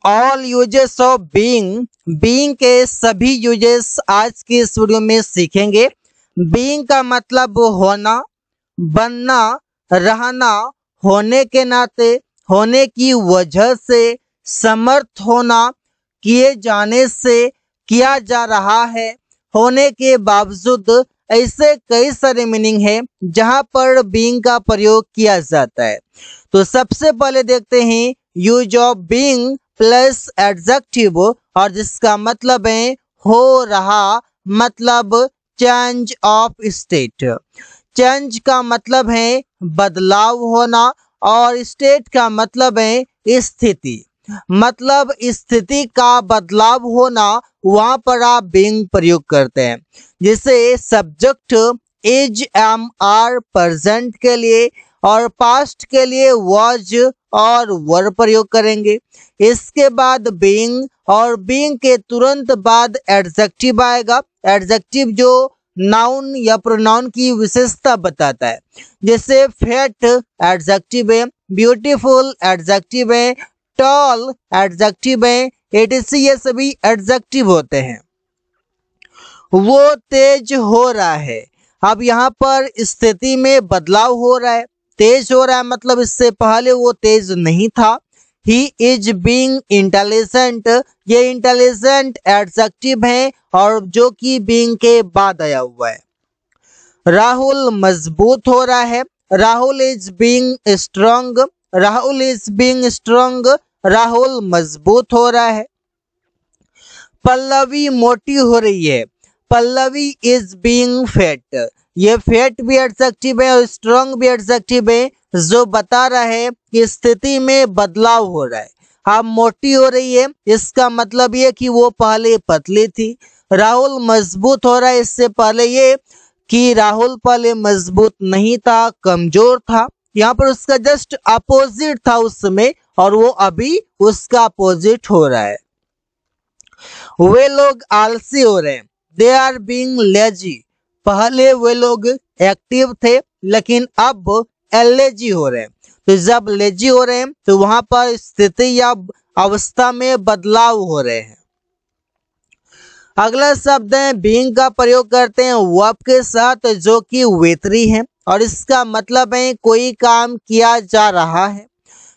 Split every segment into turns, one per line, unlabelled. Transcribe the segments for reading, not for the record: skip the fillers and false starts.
All uses of being, being के सभी uses आज की इस वीडियो में सीखेंगे। बीइंग का मतलब होना, बनना, रहना, होने के नाते, होने की वजह से, समर्थ होना, किए जाने से, किया जा रहा है, होने के बावजूद। ऐसे कई सारे मीनिंग है जहां पर बीइंग का प्रयोग किया जाता है। तो सबसे पहले देखते हैं use of being plus adjective, और जिसका मतलब है हो रहा, मतलब चेंज ऑफ स्टेट। चेंज का मतलब है बदलाव होना और स्टेट का मतलब है स्थिति, मतलब स्थिति का बदलाव होना, वहां पर आप बीइंग प्रयोग करते हैं। जैसे subject is, am, are present के लिए, और पास्ट के लिए वाज और वर प्रयोग करेंगे। इसके बाद बीइंग, और बीइंग के तुरंत बाद एडजेक्टिव आएगा। एडजेक्टिव जो नाउन या प्रोनाउन की विशेषता बताता है। जैसे फेट एडजेक्टिव है, ब्यूटीफुल एडजेक्टिव है, टॉल एडजेक्टिव है, एटीसी, ये सभी एडजेक्टिव होते हैं। वो तेज हो रहा है, अब यहाँ पर स्थिति में बदलाव हो रहा है, तेज हो रहा है मतलब इससे पहले वो तेज नहीं था। ही इज बीइंग इंटेलिजेंट, ये इंटेलिजेंट एडजेक्टिव है और जो कि बीइंग के बाद आया हुआ है। राहुल मजबूत हो रहा है, Rahul is being strong, Rahul is being strong, Rahul मजबूत हो रहा है। पल्लवी मोटी हो रही है, पल्लवी इज बीइंग फैट, ये फैट भी एडजेक्टिव है और स्ट्रांग भी एडजेक्टिव है, जो बता रहा है कि स्थिति में बदलाव हो रहा है। अब मोटी हो रही है, इसका मतलब ये कि वो पहले पतली थी। राहुल मजबूत हो रहा है, इससे पहले ये कि राहुल पहले मजबूत नहीं था, कमजोर था। यहाँ पर उसका जस्ट अपोजिट था उस समय, और वो अभी उसका अपोजिट हो रहा है। वे लोग आलसी हो रहे हैं, दे आर बीइंग लेजी, पहले वे लोग एक्टिव थे लेकिन अब लेजी हो रहे हैं। तो जब लेजी हो रहे हैं तो वहां पर स्थिति या अवस्था में बदलाव हो रहे हैं। अगला शब्द है बीइंग का प्रयोग करते हैं वर्ब के साथ, जो कि वेतरी है, और इसका मतलब है कोई काम किया जा रहा है।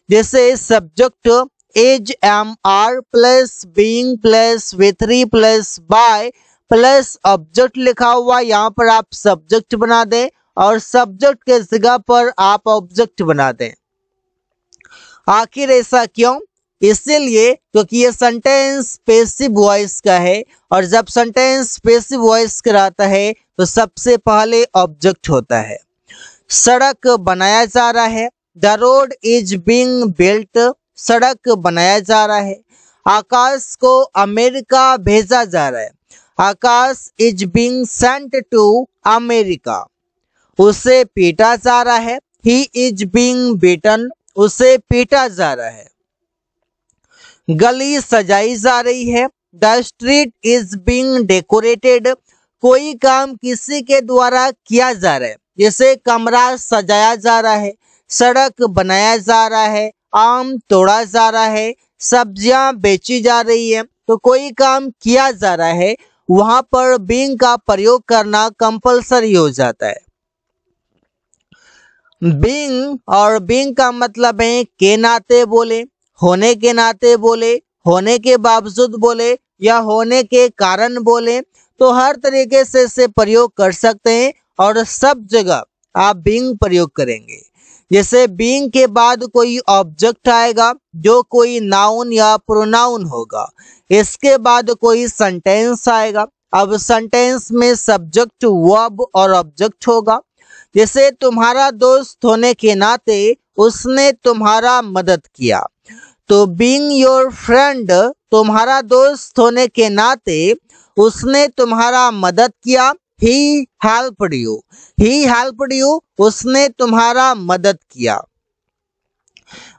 जैसे subject is, am, are plus being plus V three plus by plus object लिखा हुआ, यहाँ पर आप सब्जेक्ट बना दें और सब्जेक्ट के जगह पर आप ऑब्जेक्ट बना दें। आखिर ऐसा क्यों? इसीलिए क्योंकि ये सेंटेंस पैसिव वॉइस का है, और जब सेंटेंस पैसिव वॉइस का रहता है तो सबसे पहले ऑब्जेक्ट होता है। सड़क बनाया जा रहा है, the road is being built, सड़क बनाया जा रहा है। आकाश को अमेरिका भेजा जा रहा है, Akash is being sent to America. उसे पीटा जा रहा है, ही इज बीइंग बीटन, उसे पीटा जा रहा है। गली सजाई जा रही है, the street is being decorated, कोई काम किसी के द्वारा किया जा रहा है। जैसे कमरा सजाया जा रहा है, सड़क बनाया जा रहा है, आम तोड़ा जा रहा है, सब्जियां बेची जा रही है। तो कोई काम किया जा रहा है, वहां पर बीइंग का प्रयोग करना कंपलसरी हो जाता है। बीइंग और बीइंग का मतलब है के नाते बोले, होने के नाते बोले, होने के बावजूद बोले, या होने के कारण बोले, तो हर तरीके से इसे प्रयोग कर सकते हैं और सब जगह आप बीइंग प्रयोग करेंगे। जैसे बीइंग के बाद कोई ऑब्जेक्ट आएगा जो कोई नाउन या प्रोनाउन होगा, इसके बाद कोई सेंटेंस आएगा। अब सेंटेंस में सब्जेक्ट, वर्ब और ऑब्जेक्ट होगा। जैसे तुम्हारा दोस्त होने के नाते उसने तुम्हारा मदद किया, तो बीइंग योर फ्रेंड, तुम्हारा दोस्त होने के नाते उसने तुम्हारा मदद किया। He helped you, he helped you, उसने तुम्हारा मदद किया।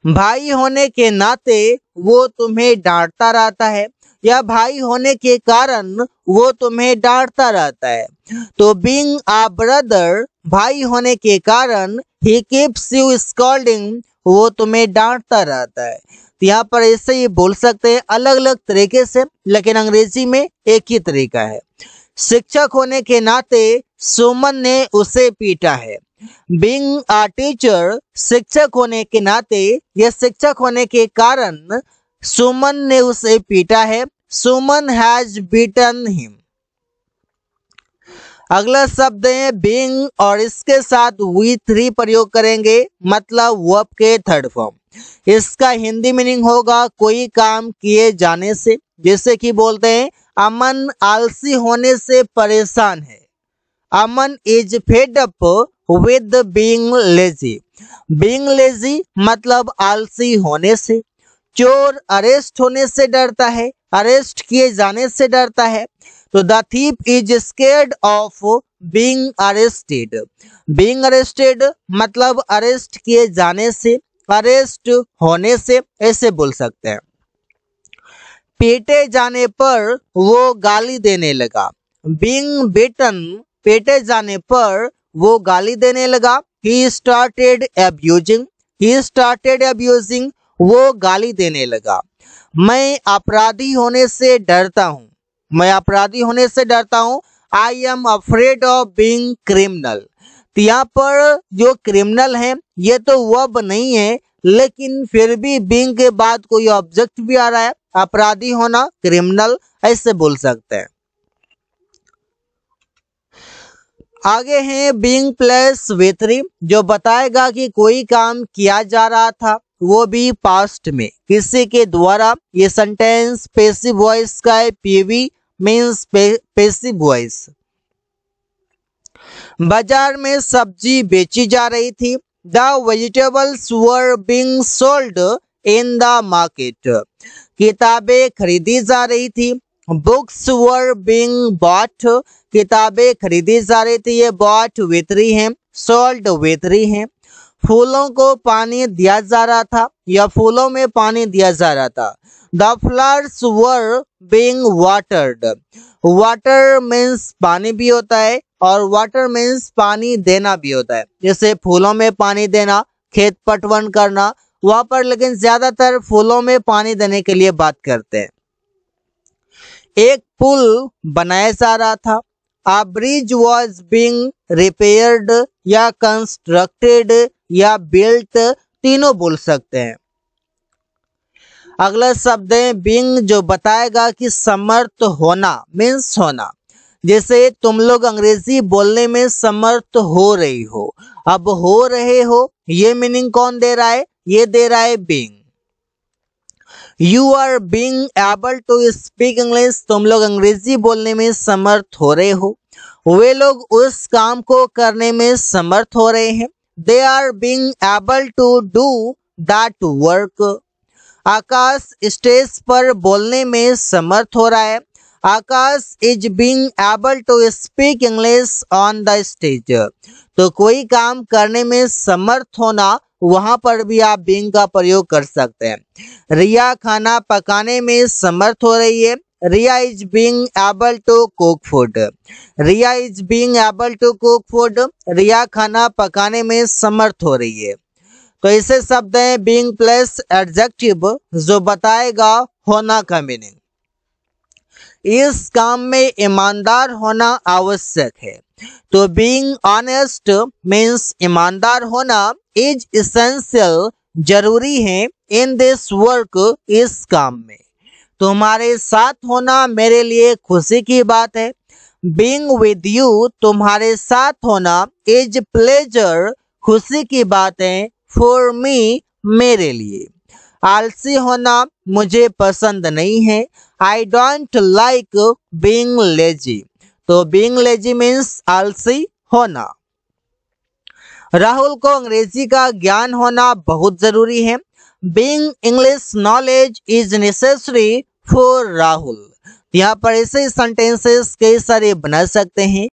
भाई होने के नाते वो तुम्हें डांटता रहता है, या भाई होने के कारण वो तुम्हें डांटता रहता है। तो बीइंग अ ब्रदर, भाई होने के कारण ही कीप्स यू स्कॉल्डिंग, वो तुम्हें डांटता रहता है। तो यहाँ पर ऐसे ही बोल सकते हैं अलग अलग तरीके से, लेकिन अंग्रेजी में एक ही तरीका है। शिक्षक होने के नाते सुमन ने उसे पीटा है। बीइंग अ टीचर, शिक्षक होने के नाते या शिक्षक होने के कारण सुमन ने उसे पीटा है। सुमन हैज बीटन हिम। अगला शब्द है बीइंग और इसके साथ वी थ्री प्रयोग करेंगे, मतलब वर्ब के थर्ड फॉर्म। इसका हिंदी मीनिंग होगा कोई काम किए जाने से, जैसे कि बोलते हैं अमन आलसी होने से परेशान है। Aman is fed up with being lazy. Being lazy मतलब आलसी होने से। चोर अरेस्ट होने से डरता है, अरेस्ट किए जाने से डरता है। तो the thief is scared of being arrested. Being arrested मतलब अरेस्ट किए जाने से, अरेस्ट होने से, ऐसे बोल सकते हैं। पीटे जाने पर वो गाली देने लगा। बीइंग बीटन, पीटे जाने पर वो गाली देने लगा। He started abusing, he started abusing, वो गाली देने लगा। मैं अपराधी होने से डरता हूँ, मैं अपराधी होने से डरता हूँ। I am afraid of being criminal. तो यहाँ पर जो क्रिमिनल है ये तो वर्ब नहीं है, लेकिन फिर भी बीइंग के बाद कोई ऑब्जेक्ट भी आ रहा है, अपराधी होना, क्रिमिनल, ऐसे बोल सकते हैं। आगे है बीइंग प्लस वी3, जो बताएगा कि कोई काम किया जा रहा था, वो भी पास्ट में किसी के द्वारा। ये सेंटेंस पैसिव वॉइस का है। PV means passive voice. बाजार में सब्जी बेची जा रही थी। The vegetables were being sold in the market. किताबें खरीदी जा रही थी। Books were being bought. किताबें खरीदी जा रही थी, ये बॉट वी3 है, सोल्ड वी3 है। फूलों को पानी दिया जा रहा था, या फूलों में पानी दिया जा रहा था। The flowers were being watered. Water means पानी भी होता है, और वाटर मीन्स पानी देना भी होता है। जैसे फूलों में पानी देना, खेत पटवन करना, वहां पर लेकिन ज्यादातर फूलों में पानी देने के लिए बात करते हैं। एक पुल बनाया जा रहा था। A bridge was being repaired या कंस्ट्रक्टेड या बिल्ट, तीनों बोल सकते हैं। अगला शब्द है बीइंग, जो बताएगा कि समर्थ होना मीन्स होना। जैसे तुम लोग अंग्रेजी बोलने में समर्थ हो रही हो। अब हो रहे हो ये मीनिंग कौन दे रहा है? ये दे रहा है being. You are being able to speak English, तुम लोग अंग्रेजी बोलने में समर्थ हो रहे हो। वे लोग उस काम को करने में समर्थ हो रहे हैं। They are being able to do that work. Akash stage पर बोलने में समर्थ हो रहा है। Akash is being able to speak English on the stage. तो कोई काम करने में समर्थ होना, वहां पर भी आप बीइंग का प्रयोग कर सकते हैं। रिया खाना पकाने में समर्थ हो रही है। Riya is being able to cook food. Riya is being able to cook food, Riya खाना पकाने में समर्थ हो रही है। तो ऐसे शब्द हैं बीइंग प्लस एडजेक्टिव, जो बताएगा होना का मीनिंग। इस काम में ईमानदार होना आवश्यक है। तो बीइंग ऑनेस्ट मीन्स ईमानदार होना इज इसेंशियल, जरूरी है। इन दिस वर्क, इस काम में। तुम्हारे साथ होना मेरे लिए खुशी की बात है। बीइंग विद यू, तुम्हारे साथ होना, इज प्लेजर, खुशी की बात है। फॉर मी, मेरे लिए। आलसी होना मुझे पसंद नहीं है। I don't like being lazy. तो बीइंग लेजी मीन्स आलसी होना। राहुल को अंग्रेजी का ज्ञान होना बहुत जरूरी है। Being English knowledge is necessary for Rahul. यहाँ पर ऐसे सेंटेंसेस कई सारे बना सकते हैं।